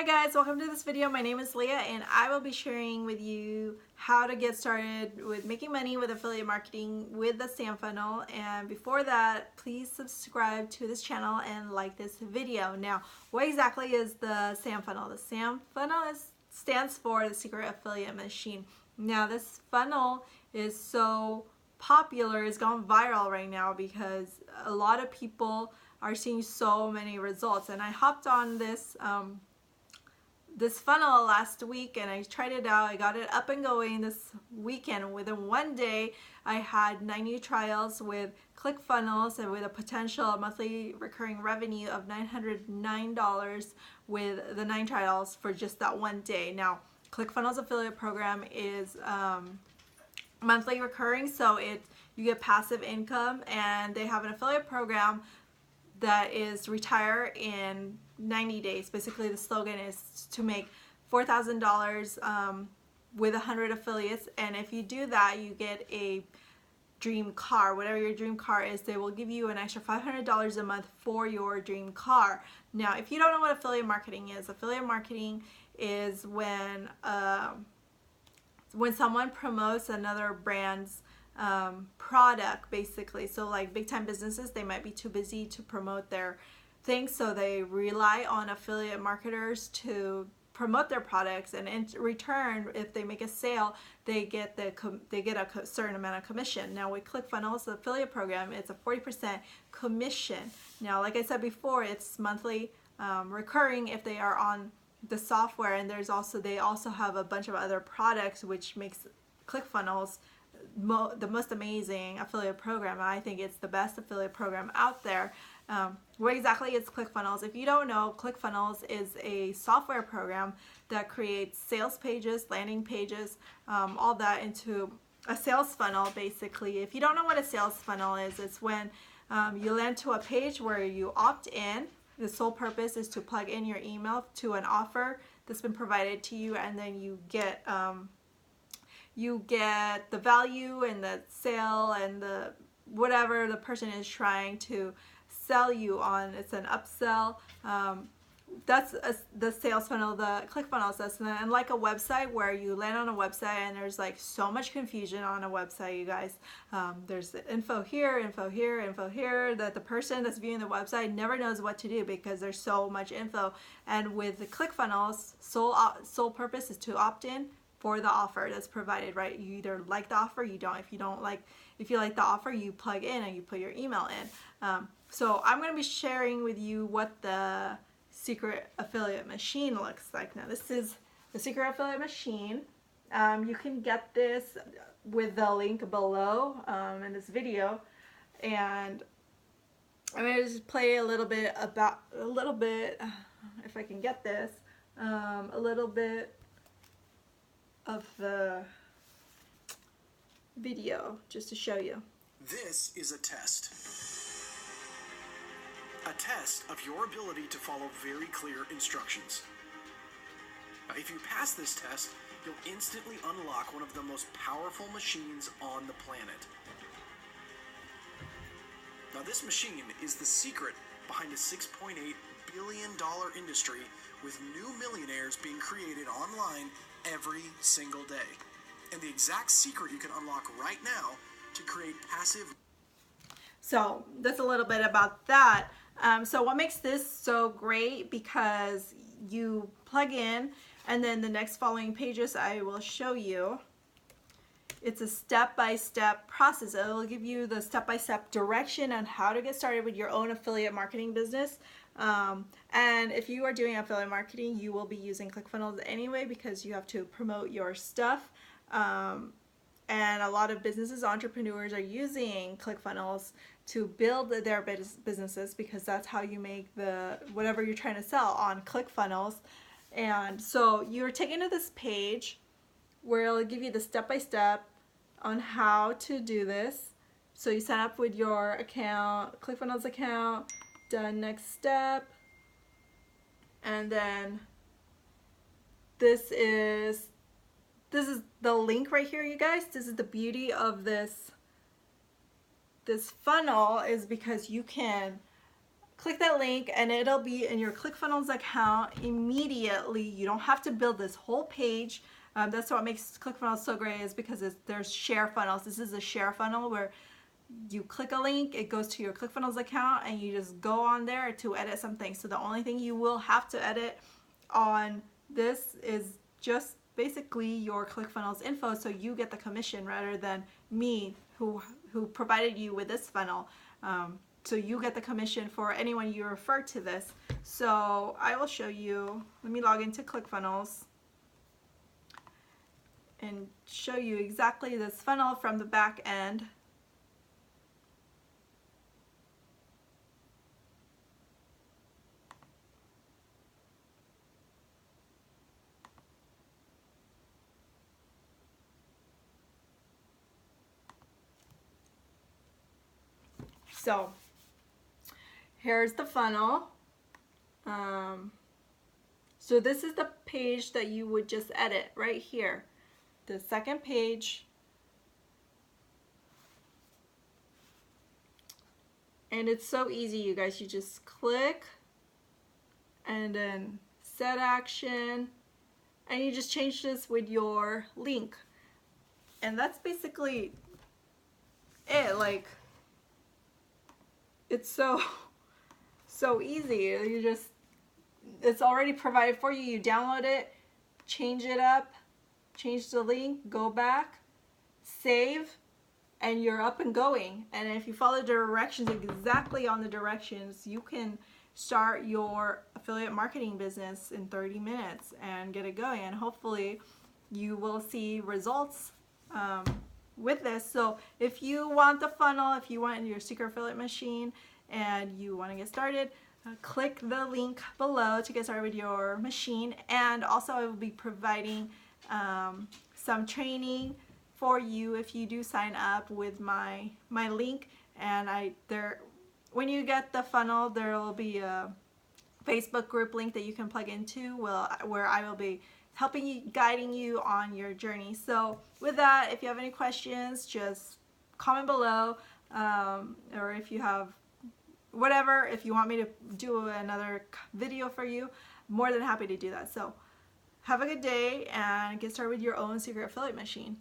Hi guys, welcome to this video. My name is Leah and I will be sharing with you how to get started with making money with affiliate marketing with the SAM funnel. And before that, please subscribe to this channel and like this video. Now, what exactly is the SAM funnel? The SAM funnel stands for the Secret Affiliate Machine. Now, this funnel is so popular, it's gone viral right now because a lot of people are seeing so many results. And I hopped on this funnel last week and I tried it out. I got it up and going this weekend. Within one day, I had 90 trials with ClickFunnels and with a potential monthly recurring revenue of $909 with the 9 trials for just that one day. Now, ClickFunnels affiliate program is monthly recurring, so you get passive income, and they have an affiliate program that is retire in 90 days. Basically, the slogan is to make $4,000 with 100 affiliates, and if you do that, you get a dream car. Whatever your dream car is, they will give you an extra $500 a month for your dream car. Now, if you don't know what affiliate marketing is when someone promotes another brand's product, basically. So like big time businesses, they might be too busy to promote their things, so they rely on affiliate marketers to promote their products, and in return, if they make a sale, they get a certain amount of commission. Now with ClickFunnels, the affiliate program, it's a 40% commission. Now, like I said before, it's monthly recurring if they are on the software, and they also have a bunch of other products, which makes ClickFunnels the most amazing affiliate program. I think it's the best affiliate program out there. What exactly is ClickFunnels? If you don't know, ClickFunnels is a software program that creates sales pages, landing pages, all that into a sales funnel, basically. If you don't know what a sales funnel is, it's when you land to a page where you opt in. The sole purpose is to plug in your email to an offer that's been provided to you, and then you get the value and the sale and the whatever the person is trying to sell you on. It's an upsell. That's the sales funnel, the ClickFunnels. That's like a website where you land on a website and there's like so much confusion on a website, you guys. There's the info here, info here, info here, that the person that's viewing the website never knows what to do because there's so much info. And with the ClickFunnels, sole purpose is to opt in for the offer that's provided, right? You either like the offer, you don't. If you like the offer, you plug in and you put your email in. So I'm going to be sharing with you what the Secret Affiliate Machine looks like. Now, this is the Secret Affiliate Machine. You can get this with the link below in this video, and I'm going to just play a little bit, if I can get this, a little bit of the video just to show you. This is a test. A test of your ability to follow very clear instructions. Now, if you pass this test, you'll instantly unlock one of the most powerful machines on the planet. Now, this machine is the secret behind a $6.8 billion industry with new millionaires being created online every single day. And the exact secret you can unlock right now to create passive. So that's a little bit about that. So what makes this so great, because you plug in and then the next following pages I will show you. It's a step-by-step process. It will give you the step-by-step direction on how to get started with your own affiliate marketing business. And if you are doing affiliate marketing, you will be using ClickFunnels anyway because you have to promote your stuff. And a lot of businesses, entrepreneurs are using ClickFunnels to build their businesses because that's how you make whatever you're trying to sell on ClickFunnels. And so you're taken to this page where it'll give you the step-by-step on how to do this. So you sign up with your account, ClickFunnels account, done, next step, and then this is the link right here, you guys. This is the beauty of this funnel, is because you can click that link and it'll be in your ClickFunnels account immediately. You don't have to build this whole page. That's what makes ClickFunnels so great, is because there's share funnels. This is a share funnel where you click a link, it goes to your ClickFunnels account, and you just go on there to edit something. So the only thing you will have to edit on this is just basically your ClickFunnels info, so you get the commission rather than me who provided you with this funnel. So you get the commission for anyone you refer to this. So I will show you. Let me log into ClickFunnels and show you exactly this funnel from the back end. So here's the funnel. So this is the page that you would just edit right here. The second page. And it's so easy, you guys. You just click and then set action, and you just change this with your link. And that's basically it. Like, it's so easy. It's already provided for you. You download it, change it up, change the link, go back, save, and you're up and going. And if you follow the directions exactly on the directions, you can start your affiliate marketing business in 30 minutes and get it going. And hopefully you will see results with this. So if you want the funnel, if you want your secret affiliate machine and you want to get started, click the link below to get started with your machine. And also I will be providing some training for you if you do sign up with my link. And when you get the funnel, there will be a Facebook group link that you can plug into where I will be helping you, guiding you on your journey. So with that, if you have any questions, just comment below, or if you have whatever, if you want me to do another video for you, more than happy to do that. So have a good day and get started with your own secret affiliate machine.